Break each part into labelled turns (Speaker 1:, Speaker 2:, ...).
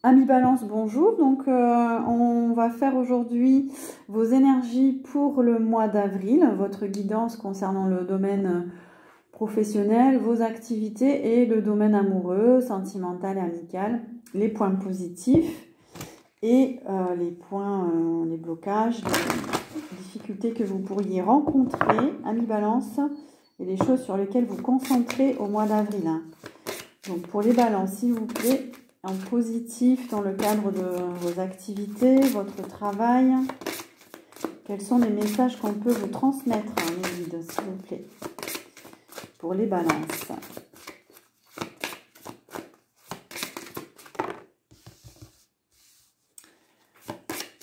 Speaker 1: Amis Balance, bonjour. Donc, on va faire aujourd'hui vos énergies pour le mois d'avril, votre guidance concernant le domaine professionnel, vos activités et le domaine amoureux, sentimental et amical, les points positifs et les points, les blocages, les difficultés que vous pourriez rencontrer, Amis Balance, et les choses sur lesquelles vous concentrez au mois d'avril. Donc, pour les balances, s'il vous plaît, en positif dans le cadre de vos activités, votre travail. Quels sont les messages qu'on peut vous transmettre, les guides, s'il vous plaît, pour les balances.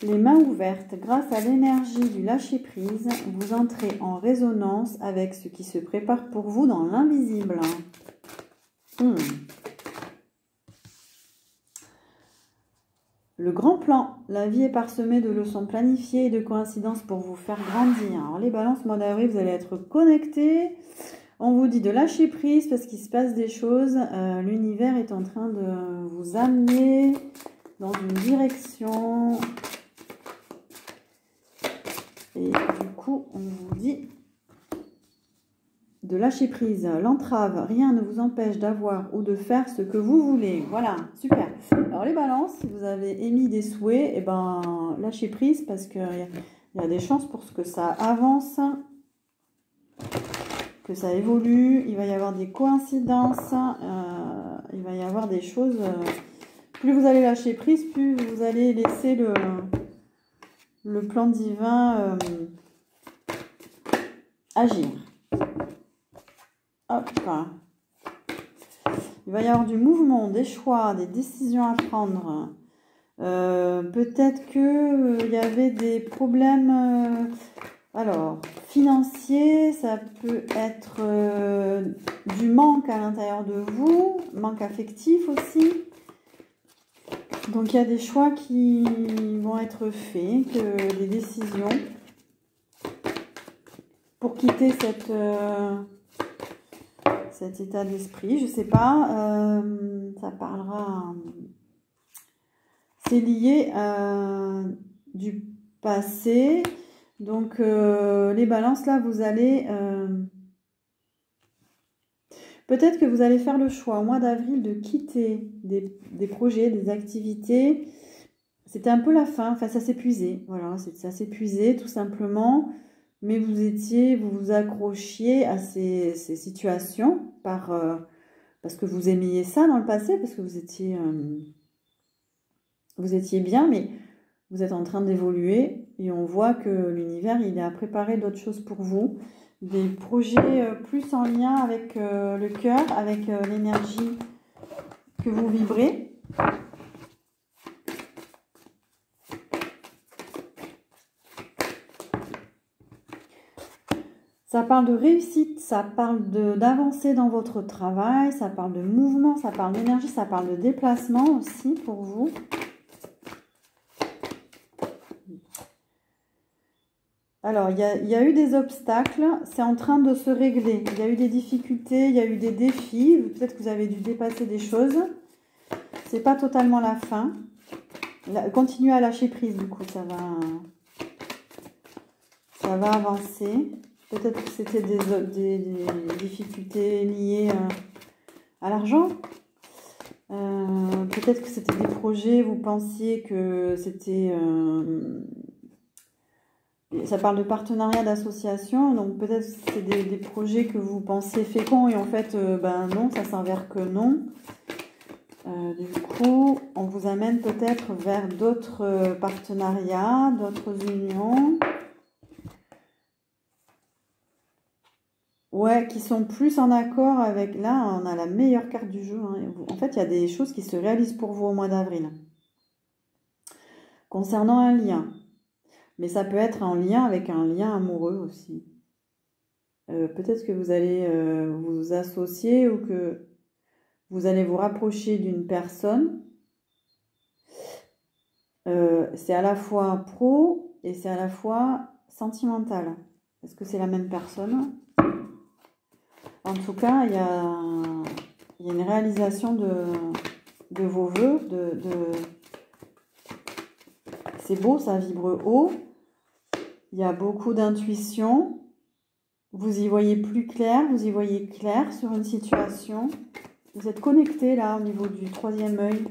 Speaker 1: Les mains ouvertes, grâce à l'énergie du lâcher-prise, vous entrez en résonance avec ce qui se prépare pour vous dans l'invisible. Le grand plan, la vie est parsemée de leçons planifiées et de coïncidences pour vous faire grandir. Alors les balances, mois d'avril, vous allez être connectés. On vous dit de lâcher prise parce qu'il se passe des choses. L'univers est en train de vous amener dans une direction. Et du coup, on vous dit de lâcher prise. L'entrave, rien ne vous empêche d'avoir ou de faire ce que vous voulez. Voilà, super. Alors les balances, si vous avez émis des souhaits, eh ben, lâchez prise parce qu'il y a des chances pour que ça avance, que ça évolue. Il va y avoir des coïncidences, il va y avoir des choses. Plus vous allez lâcher prise, plus vous allez laisser le plan divin agir. Hop. Il va y avoir du mouvement, des choix, des décisions à prendre. Peut-être qu'il y avait des problèmes financiers. Ça peut être du manque à l'intérieur de vous, manque affectif aussi. Donc il y a des choix qui vont être faits, des décisions pour quitter cet état d'esprit, je sais pas, ça parlera, c'est lié du passé, donc les balances là, vous allez, peut-être que vous allez faire le choix au mois d'avril de quitter des projets, des activités. C'était un peu la fin, enfin ça s'épuisait, voilà, ça s'épuisait tout simplement. Mais vous vous accrochiez à ces situations parce que vous aimiez ça dans le passé, parce que vous étiez bien, mais vous êtes en train d'évoluer et on voit que l'univers, il a préparé d'autres choses pour vous, des projets plus en lien avec le cœur, avec l'énergie que vous vibrez. Ça parle de réussite, ça parle d'avancer dans votre travail, ça parle de mouvement, ça parle d'énergie, ça parle de déplacement aussi pour vous. Alors, il y a eu des obstacles, c'est en train de se régler. Il y a eu des difficultés, il y a eu des défis. Peut-être que vous avez dû dépasser des choses. C'est pas totalement la fin. Continuez à lâcher prise, du coup, ça va avancer. Peut-être que c'était des difficultés liées à l'argent. Peut-être que c'était des projets, vous pensiez que c'était... ça parle de partenariat, d'association. Donc peut-être que c'est des projets que vous pensiez féconds et en fait, ben non, ça s'avère que non. Du coup, on vous amène peut-être vers d'autres partenariats, d'autres unions. Ouais, qui sont plus en accord avec... Là, on a la meilleure carte du jeu. Hein. En fait, il y a des choses qui se réalisent pour vous au mois d'avril. Concernant un lien. Mais ça peut être en lien avec un lien amoureux aussi. Peut-être que vous allez vous associer ou que vous allez vous rapprocher d'une personne. C'est à la fois pro et c'est à la fois sentimental. Est-ce que c'est la même personne ? En tout cas, il y a une réalisation vos vœux. C'est beau, ça vibre haut. Il y a beaucoup d'intuition. Vous y voyez plus clair, vous y voyez clair sur une situation. Vous êtes connecté là au niveau du troisième œil.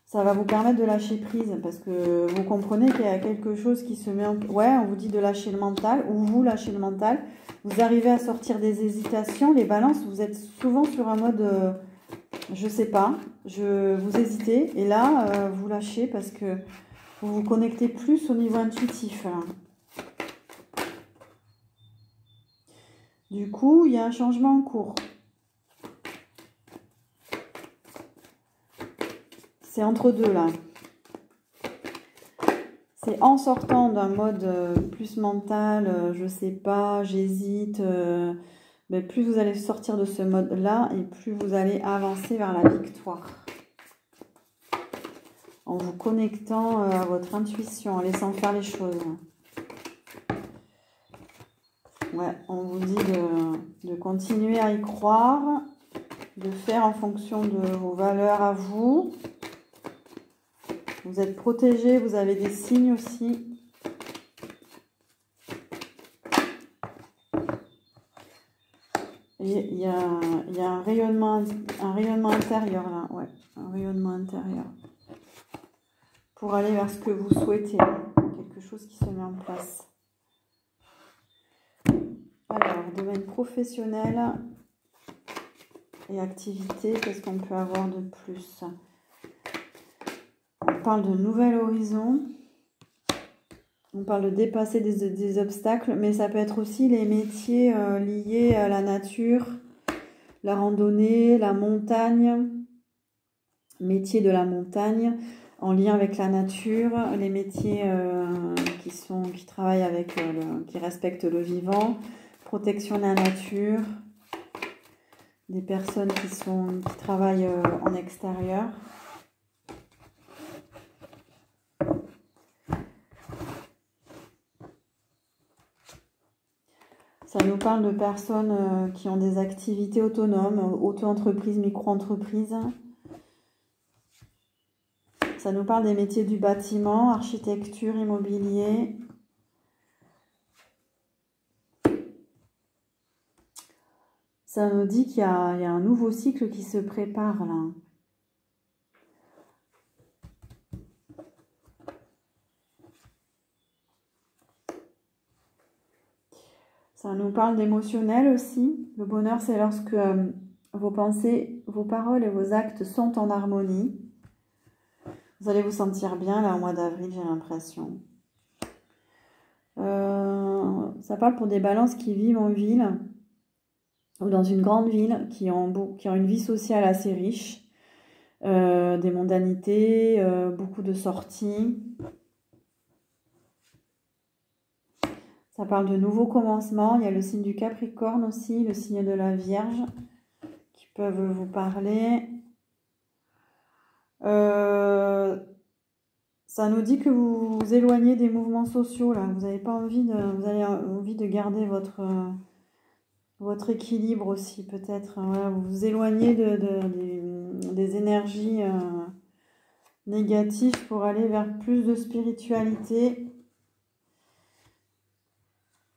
Speaker 1: Ça va vous permettre de lâcher prise parce que vous comprenez qu'il y a quelque chose qui se met en... Ouais, on vous dit de lâcher le mental ou vous lâchez le mental. Vous arrivez à sortir des hésitations. Les balances, vous êtes souvent sur un mode je sais pas, vous hésitez. Et là, vous lâchez parce que vous vous connectez plus au niveau intuitif. Là. Du coup, il y a un changement en cours. C'est entre deux là. C'est en sortant d'un mode plus mental, je sais pas, j'hésite, mais plus vous allez sortir de ce mode-là et plus vous allez avancer vers la victoire. En vous connectant à votre intuition, en laissant faire les choses. Ouais, on vous dit de continuer à y croire, de faire en fonction de vos valeurs à vous. Vous êtes protégé, vous avez des signes aussi. Il y a un rayonnement intérieur là, ouais, un rayonnement intérieur. Pour aller vers ce que vous souhaitez, quelque chose qui se met en place. Alors, domaine professionnel et activité, qu'est-ce qu'on peut avoir de plus? On parle de nouvel horizon. On parle de dépasser des obstacles, mais ça peut être aussi les métiers liés à la nature, la randonnée, la montagne, métiers de la montagne en lien avec la nature, les métiers qui travaillent avec, qui respectent le vivant, protection de la nature, des personnes qui travaillent en extérieur. Ça nous parle de personnes qui ont des activités autonomes, auto-entreprises, micro-entreprises. Ça nous parle des métiers du bâtiment, architecture, immobilier. Ça nous dit qu'il y a un nouveau cycle qui se prépare là. Ça nous parle d'émotionnel aussi. Le bonheur, c'est lorsque vos pensées, vos paroles et vos actes sont en harmonie. Vous allez vous sentir bien là au mois d'avril, j'ai l'impression. Ça parle pour des balances qui vivent en ville ou dans une grande ville, qui ont une vie sociale assez riche, des mondanités, beaucoup de sorties. Ça parle de nouveaux commencements. Il y a le signe du Capricorne aussi, le signe de la Vierge, qui peuvent vous parler. Ça nous dit que vous vous éloignez des mouvements sociaux, là. Vous avez envie de garder votre équilibre aussi, peut-être. Voilà, vous vous éloignez des énergies négatives pour aller vers plus de spiritualité.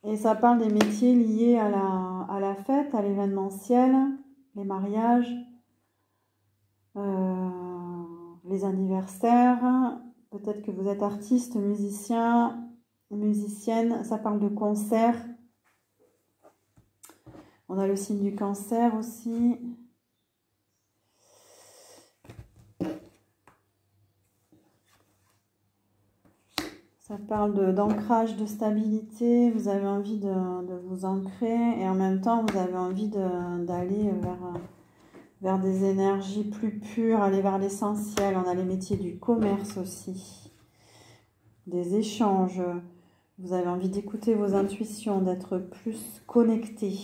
Speaker 1: Et ça parle des métiers liés à la fête, à l'événementiel, les mariages, les anniversaires. Peut-être que vous êtes artiste, musicien, musicienne. Ça parle de concert. On a le signe du Cancer aussi. Ça parle d'ancrage, de stabilité. Vous avez envie de vous ancrer et en même temps, vous avez envie d'aller vers des énergies plus pures, aller vers l'essentiel. On a les métiers du commerce aussi, des échanges. Vous avez envie d'écouter vos intuitions, d'être plus connecté.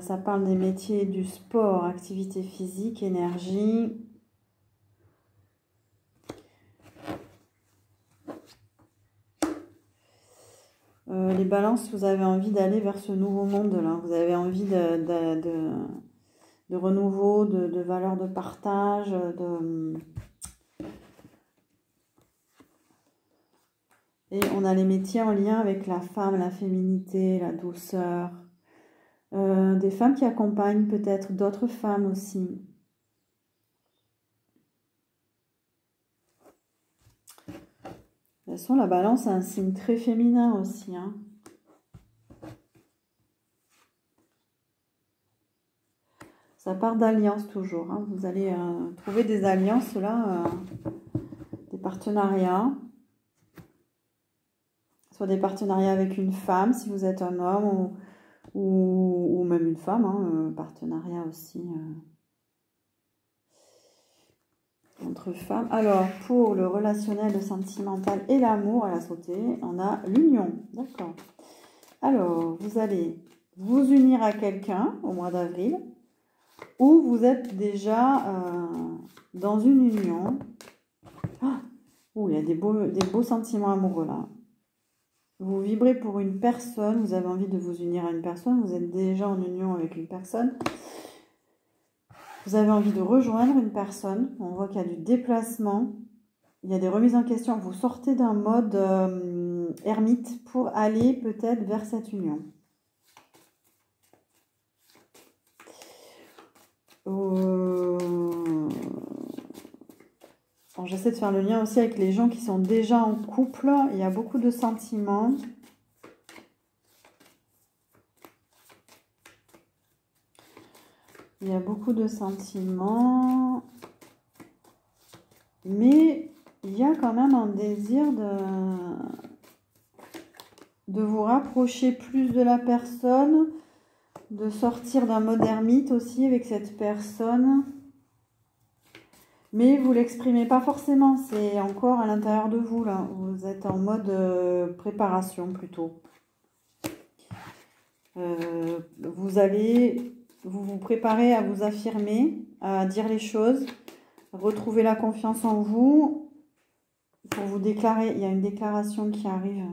Speaker 1: Ça parle des métiers du sport, activité physique, énergie. Les balances, vous avez envie d'aller vers ce nouveau monde-là. Vous avez envie renouveau, de valeurs de partage, Et on a les métiers en lien avec la femme, la féminité, la douceur. Des femmes qui accompagnent peut-être d'autres femmes aussi. De toute façon, la balance est un signe très féminin aussi, hein. Ça part d'alliances toujours, hein. Vous allez trouver des alliances là, des partenariats. Soit des partenariats avec une femme, si vous êtes un homme, ou même une femme, hein, partenariat aussi entre femmes. Alors, pour le relationnel, le sentimental et l'amour, à la sauté, on a l'union. D'accord. Alors, vous allez vous unir à quelqu'un au mois d'avril, ou vous êtes déjà dans une union. Il y a des beaux sentiments amoureux là. Vous vibrez pour une personne, vous avez envie de vous unir à une personne, vous êtes déjà en union avec une personne. Vous avez envie de rejoindre une personne, on voit qu'il y a du déplacement, il y a des remises en question. Vous sortez d'un mode ermite pour aller peut-être vers cette union. J'essaie de faire le lien aussi avec les gens qui sont déjà en couple. Il y a beaucoup de sentiments. Il y a beaucoup de sentiments. Mais il y a quand même un désir de vous rapprocher plus de la personne, de sortir d'un mode ermite aussi avec cette personne. Mais vous ne l'exprimez pas forcément, c'est encore à l'intérieur de vous, là. Vous êtes en mode préparation plutôt. Vous vous préparez à vous affirmer, à dire les choses, retrouver la confiance en vous pour vous déclarer. Il y a une déclaration qui arrive.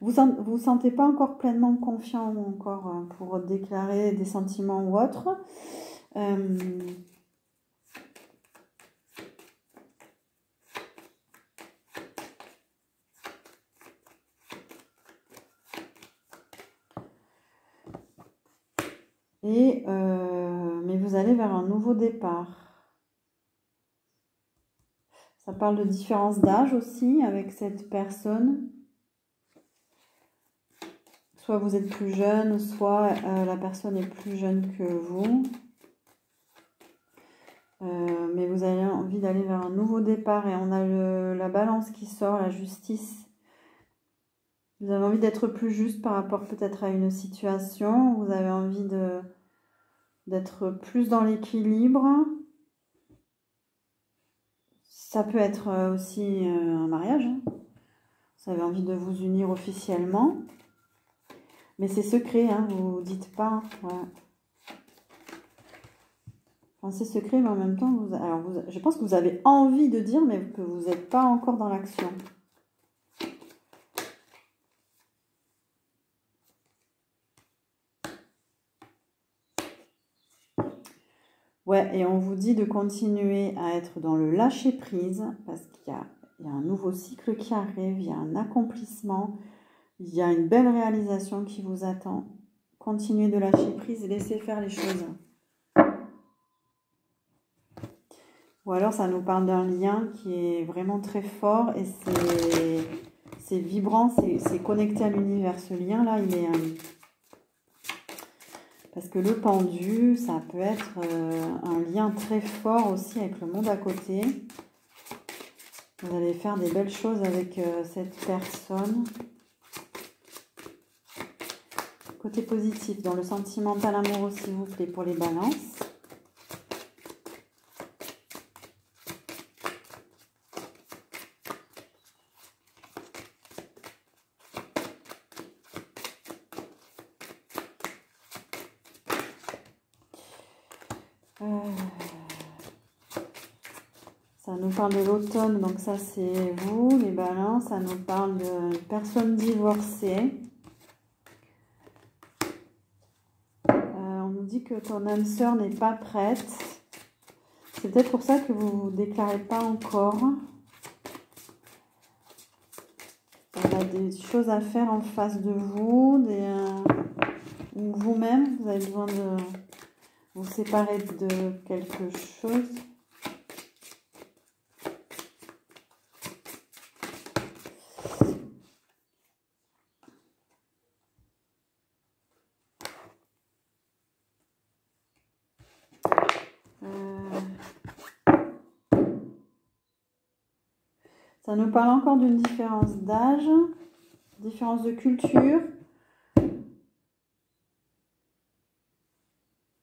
Speaker 1: Vous vous sentez pas encore pleinement confiant encore pour déclarer des sentiments ou autres. Mais vous allez vers un nouveau départ. Ça parle de différence d'âge aussi avec cette personne. Soit vous êtes plus jeune, soit la personne est plus jeune que vous. Mais vous avez envie d'aller vers un nouveau départ. Et on a la balance qui sort, la justice. Vous avez envie d'être plus juste par rapport peut-être à une situation. Vous avez envie d'être plus dans l'équilibre. Ça peut être aussi un mariage. Hein. Vous avez envie de vous unir officiellement. Mais c'est secret, hein, vous ne dites pas. Ouais. Enfin, c'est secret, mais en même temps, je pense que vous avez envie de dire, mais que vous n'êtes pas encore dans l'action. Ouais, et on vous dit de continuer à être dans le lâcher-prise, parce qu'il y a un nouveau cycle qui arrive, il y a un accomplissement, il y a une belle réalisation qui vous attend. Continuez de lâcher prise et laissez faire les choses. Ou alors ça nous parle d'un lien qui est vraiment très fort et c'est vibrant, c'est connecté à l'univers. Ce lien-là, il est... Parce que le pendu, ça peut être un lien très fort aussi avec le monde à côté. Vous allez faire des belles choses avec cette personne. Côté positif, dans le sentimental amoureux, s'il vous plaît, pour les balances. Ça nous parle de l'automne, donc ça c'est vous, les balances. Ça nous parle de personnes divorcées. On nous dit que ton âme sœur n'est pas prête. C'est peut-être pour ça que vous ne vous déclarez pas encore. Elle a des choses à faire en face de vous, ou vous-même, vous avez besoin de vous séparer de quelque chose. Ça nous parle encore d'une différence d'âge, différence de culture,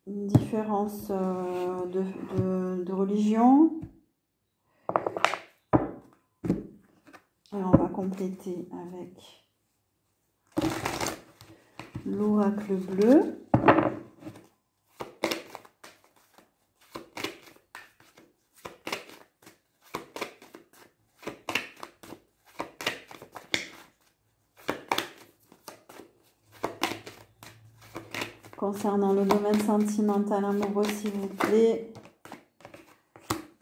Speaker 1: une différence de religion. Alors on va compléter avec l'oracle bleu. Concernant le domaine sentimental amoureux, s'il vous plaît,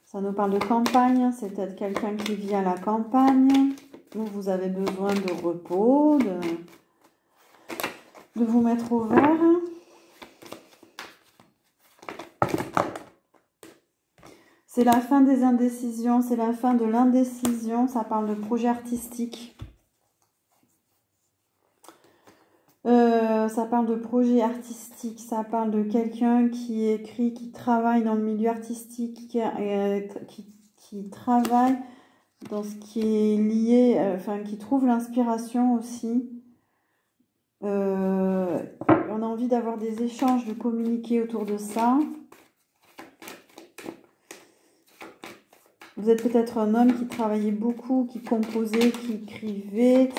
Speaker 1: ça nous parle de campagne. C'est peut-être quelqu'un qui vit à la campagne. Donc vous avez besoin de repos, de vous mettre au vert. C'est la fin des indécisions, c'est la fin de l'indécision. Ça parle de projet artistique. Ça parle de projet artistique, ça parle de quelqu'un qui écrit, qui travaille dans le milieu artistique, qui travaille dans ce qui est lié, qui trouve l'inspiration aussi. On a envie d'avoir des échanges, de communiquer autour de ça. Vous êtes peut-être un homme qui travaillait beaucoup, qui composait, qui écrivait.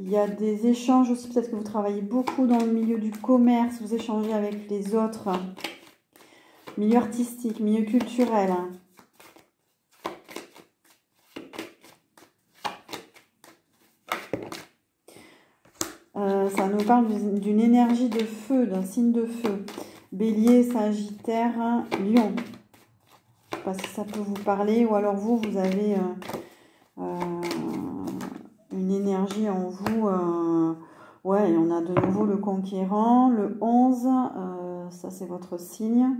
Speaker 1: Il y a des échanges aussi, peut-être que vous travaillez beaucoup dans le milieu du commerce, vous échangez avec les autres. Milieu artistique, milieu culturel. Ça nous parle d'une énergie de feu, d'un signe de feu. Bélier, Sagittaire, Lion. Je ne sais pas si ça peut vous parler, ou alors vous avez une énergie en vous. Ouais, on a de nouveau le conquérant, le 11, ça c'est votre signe.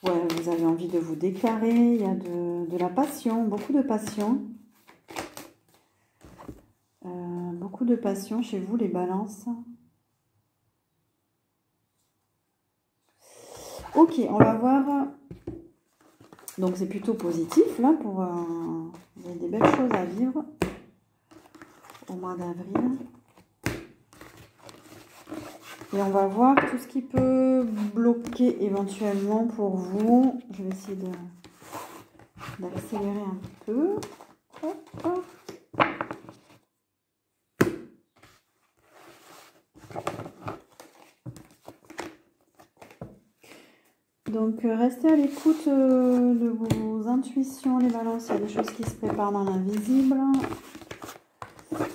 Speaker 1: Ouais, vous avez envie de vous déclarer, il y a de la passion, beaucoup de passion. Beaucoup de passion chez vous, les balances. Ok, on va voir. Donc c'est plutôt positif là pour vous avez des belles choses à vivre au mois d'avril. Et on va voir tout ce qui peut bloquer éventuellement pour vous. Je vais essayer d'accélérer un peu. Hop, hop. Donc, restez à l'écoute de vos intuitions, les balances. Il y a des choses qui se préparent dans l'invisible.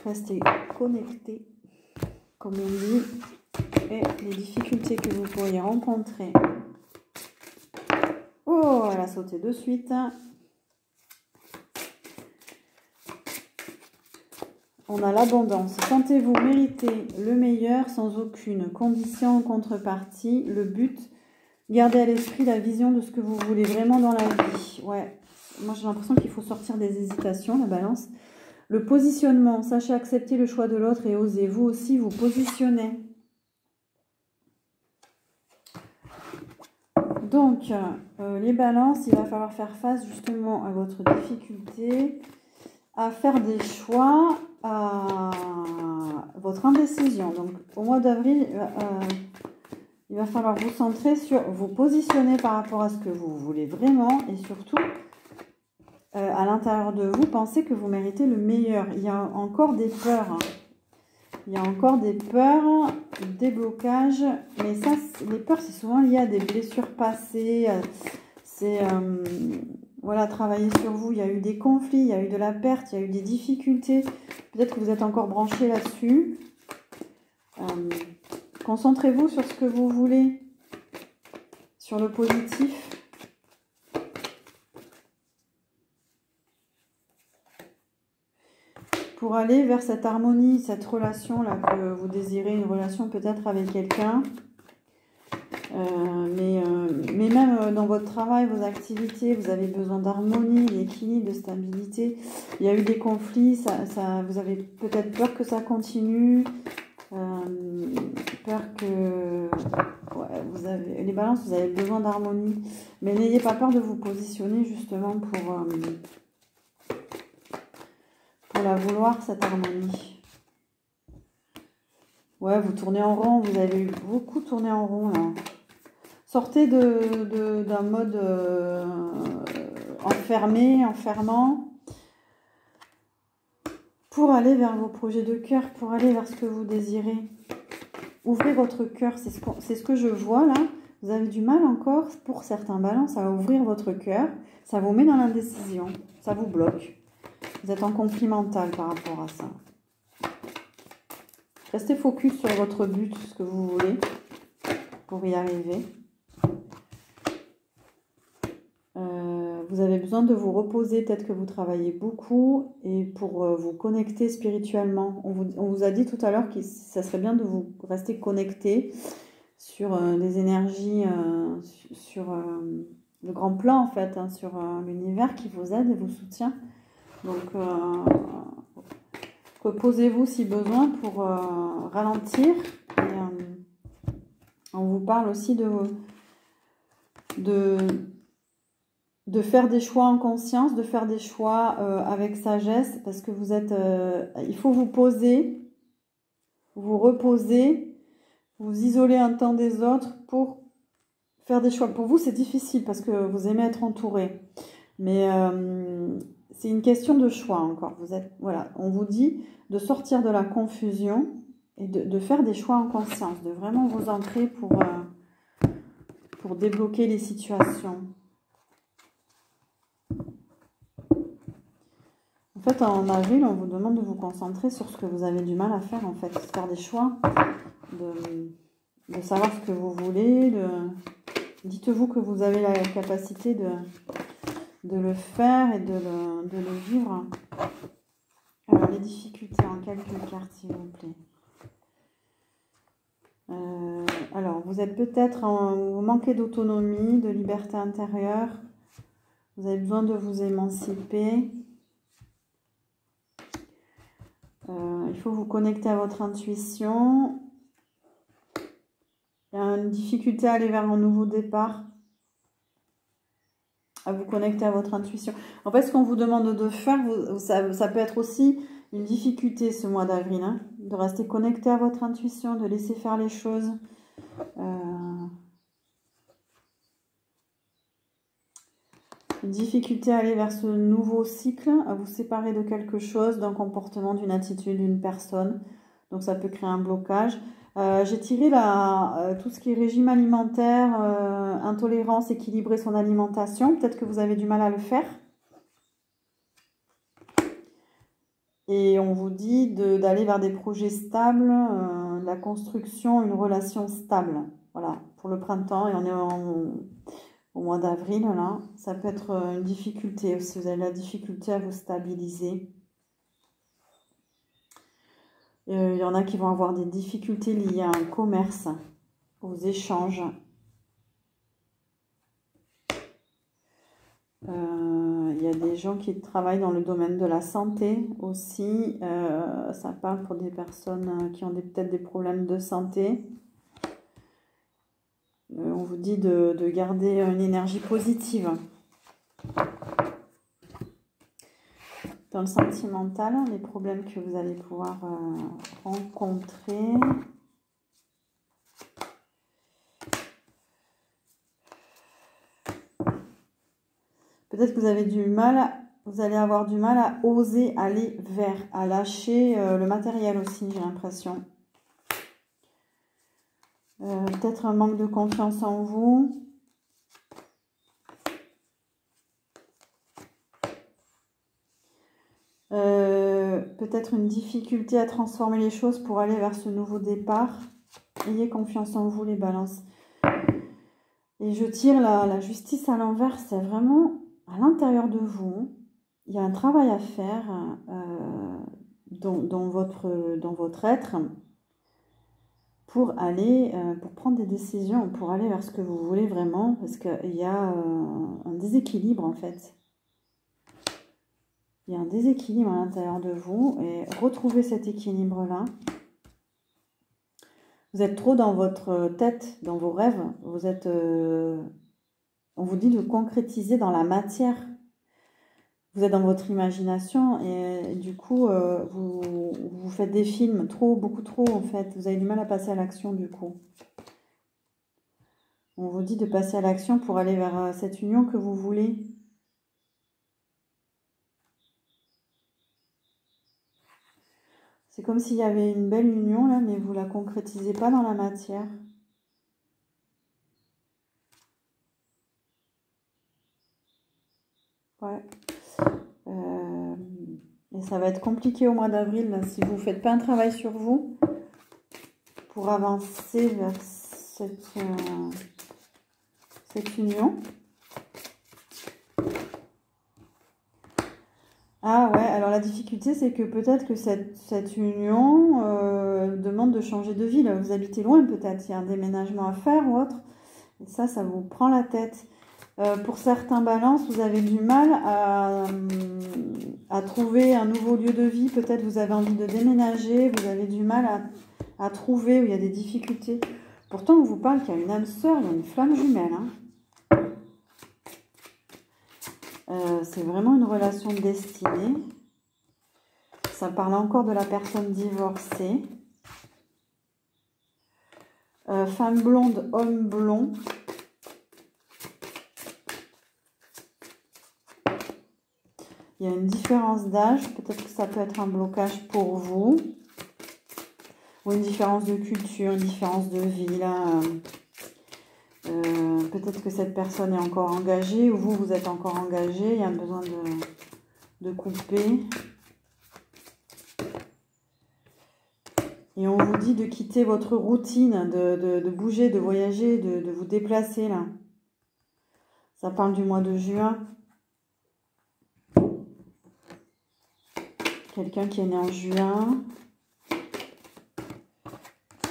Speaker 1: Restez connectés, comme on dit. Et les difficultés que vous pourriez rencontrer. Oh, elle a sauté de suite. On a l'abondance. Sentez-vous mériter le meilleur sans aucune condition en contrepartie. Le but, gardez à l'esprit la vision de ce que vous voulez vraiment dans la vie. Ouais, moi j'ai l'impression qu'il faut sortir des hésitations, la balance. Le positionnement, sachez accepter le choix de l'autre et osez vous aussi vous positionner. Donc, les balances, il va falloir faire face justement à votre difficulté, à faire des choix, à votre indécision. Donc, au mois d'avril, il va falloir vous centrer sur vous positionner par rapport à ce que vous voulez vraiment et surtout, à l'intérieur de vous, pensez que vous méritez le meilleur. Il y a encore des peurs. Hein. Il y a encore des peurs, des blocages, mais ça, les peurs, c'est souvent lié à des blessures passées. C'est, voilà, travailler sur vous. Il y a eu des conflits, il y a eu de la perte, il y a eu des difficultés. Peut-être que vous êtes encore branché là-dessus. Concentrez-vous sur ce que vous voulez. sur le positif. Pour aller vers cette harmonie, cette relation-là que vous désirez, une relation peut-être avec quelqu'un. Mais même dans votre travail, vos activités, vous avez besoin d'harmonie, d'équilibre, de stabilité. Il y a eu des conflits, vous avez peut-être peur que ça continue, peur que... Ouais, les balances, vous avez besoin d'harmonie. Mais n'ayez pas peur de vous positionner justement pour la vouloir, cette harmonie. Ouais, vous tournez en rond, vous avez eu beaucoup tourné en rond là. Sortez d'un mode enfermant, pour aller vers vos projets de cœur, pour aller vers ce que vous désirez. Ouvrez votre cœur, c'est ce que je vois là. Vous avez du mal encore, pour certains balances, à ouvrir votre cœur. Ça vous met dans l'indécision, ça vous bloque. Vous êtes en conflit mental par rapport à ça. Restez focus sur votre but, ce que vous voulez, pour y arriver. Vous avez besoin de vous reposer, peut-être que vous travaillez beaucoup, et pour vous connecter spirituellement. On vous a dit tout à l'heure que ça serait bien de vous rester connecté sur des énergies, sur le grand plan en fait, hein, sur l'univers qui vous aide et vous soutient. Donc reposez-vous si besoin pour ralentir. Et, on vous parle aussi de faire des choix en conscience, de faire des choix avec sagesse, parce que vous êtes... il faut vous poser, vous reposer, vous isoler un temps des autres pour faire des choix. Pour vous, c'est difficile parce que vous aimez être entouré. Mais c'est une question de choix encore. Voilà, on vous dit de sortir de la confusion et de faire des choix en conscience, de vraiment vous ancrer pour débloquer les situations. En fait, en avril, on vous demande de vous concentrer sur ce que vous avez du mal à faire, en fait. Faire des choix, de savoir ce que vous voulez. Dites-vous que vous avez la capacité de le faire et de le vivre. Alors, les difficultés en quelques cartes, s'il vous plaît. Alors, vous êtes peut-être vous manquez d'autonomie, de liberté intérieure. Vous avez besoin de vous émanciper. Il faut vous connecter à votre intuition. Il y a une difficulté à aller vers un nouveau départ. À vous connecter à votre intuition. En fait, ce qu'on vous demande de faire, ça peut être aussi une difficulté ce mois d'avril. Hein, de rester connecté à votre intuition, de laisser faire les choses. Une difficulté à aller vers ce nouveau cycle, à vous séparer de quelque chose, d'un comportement, d'une attitude, d'une personne. Donc ça peut créer un blocage. J'ai tiré tout ce qui est régime alimentaire, intolérance, équilibrer son alimentation. Peut-être que vous avez du mal à le faire. Et on vous dit d'aller vers des projets stables, la construction, une relation stable. Voilà, pour le printemps. Et on est au mois d'avril, là. Ça peut être une difficulté aussi. Vous avez la difficulté à vous stabiliser. Il y en a qui vont avoir des difficultés liées à un commerce, aux échanges. Il y a des gens qui travaillent dans le domaine de la santé aussi. Ça parle pour des personnes qui ont peut-être des problèmes de santé. On vous dit de garder une énergie positive. Dans le sentimental, les problèmes que vous allez pouvoir rencontrer. Peut-être que vous avez du mal, vous allez avoir du mal à oser aller vers, à lâcher le matériel aussi, j'ai l'impression. Peut-être un manque de confiance en vous. Peut-être une difficulté à transformer les choses pour aller vers ce nouveau départ. Ayez confiance en vous, les balances. Et je tire la justice à l'envers, c'est vraiment à l'intérieur de vous. Il y a un travail à faire dans votre être pour aller, pour prendre des décisions, pour aller vers ce que vous voulez vraiment, parce qu'il y a un déséquilibre en fait. Il y a un déséquilibre à l'intérieur de vous et retrouvez cet équilibre-là. Vous êtes trop dans votre tête, dans vos rêves. Vous êtes, on vous dit de concrétiser dans la matière. Vous êtes dans votre imagination et du coup, vous faites des films beaucoup trop en fait. Vous avez du mal à passer à l'action du coup. On vous dit de passer à l'action pour aller vers cette union que vous voulez. C'est comme s'il y avait une belle union là, mais vous la concrétisez pas dans la matière. Ouais. Et ça va être compliqué au mois d'avril si vous ne faites pas un travail sur vous pour avancer vers cette union. Ah ouais, alors la difficulté, c'est que peut-être que cette union demande de changer de ville. Vous habitez loin peut-être, il y a un déménagement à faire ou autre. Et ça vous prend la tête. Pour certains balances, vous avez du mal à trouver un nouveau lieu de vie. Peut-être vous avez envie de déménager, vous avez du mal à trouver, où il y a des difficultés. Pourtant, on vous parle qu'il y a une âme sœur, il y a une flamme jumelle. Hein. C'est vraiment une relation destinée. Ça parle encore de la personne divorcée. Femme blonde, homme blond. Il y a une différence d'âge. Peut-être que ça peut être un blocage pour vous. Ou une différence de culture, une différence de vie. Là. Peut-être que cette personne est encore engagée ou vous êtes encore engagé. Il y a besoin de couper. Et on vous dit de quitter votre routine, de bouger, de voyager, de vous déplacer là. Ça parle du mois de juin. Quelqu'un qui est né en juin.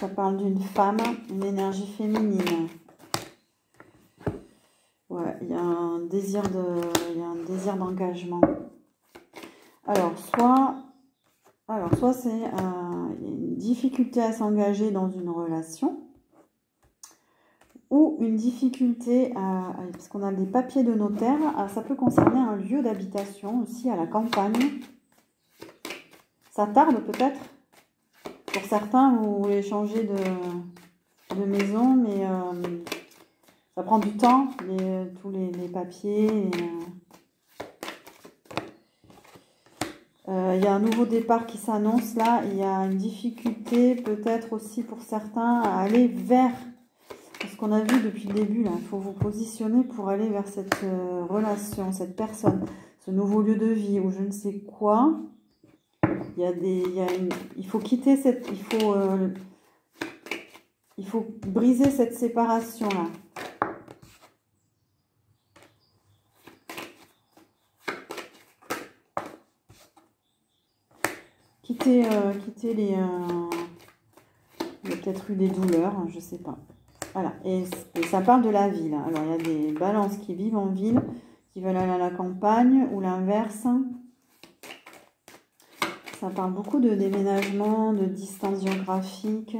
Speaker 1: Ça parle d'une femme, une énergie féminine. Ouais, il y a un désir d'engagement. Alors, soit c'est une difficulté à s'engager dans une relation, ou une difficulté parce qu'on a des papiers de notaire, ça peut concerner un lieu d'habitation aussi à la campagne. Ça tarde peut-être. Pour certains, vous voulez changer de maison, mais ça prend du temps, tous les papiers. Il y a un nouveau départ qui s'annonce là. Il y a une difficulté peut-être aussi pour certains à aller vers ce qu'on a vu depuis le début. Là, il faut vous positionner pour aller vers cette relation, cette personne, ce nouveau lieu de vie ou je ne sais quoi. Il faut quitter il faut briser cette séparation là. Quitter les... il y a peut-être eu des douleurs, je sais pas. Voilà, et ça parle de la ville. Alors, il y a des balances qui vivent en ville, qui veulent aller à la campagne, ou l'inverse. Ça parle beaucoup de déménagement, de distance géographique.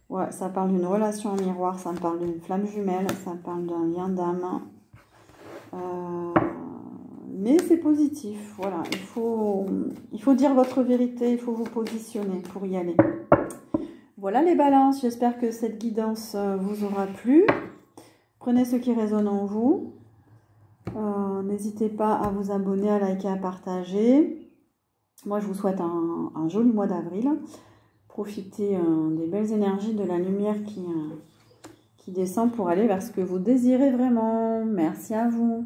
Speaker 1: Ouais, ça parle d'une relation en miroir, ça parle d'une flamme jumelle, ça parle d'un lien d'âme. Mais c'est positif, voilà. Il faut dire votre vérité, il faut vous positionner pour y aller. Voilà les balances, j'espère que cette guidance vous aura plu. Prenez ce qui résonne en vous. N'hésitez pas à vous abonner, à liker, à partager. Moi, je vous souhaite un joli mois d'avril. Profitez des belles énergies, de la lumière qui descend pour aller vers ce que vous désirez vraiment. Merci à vous.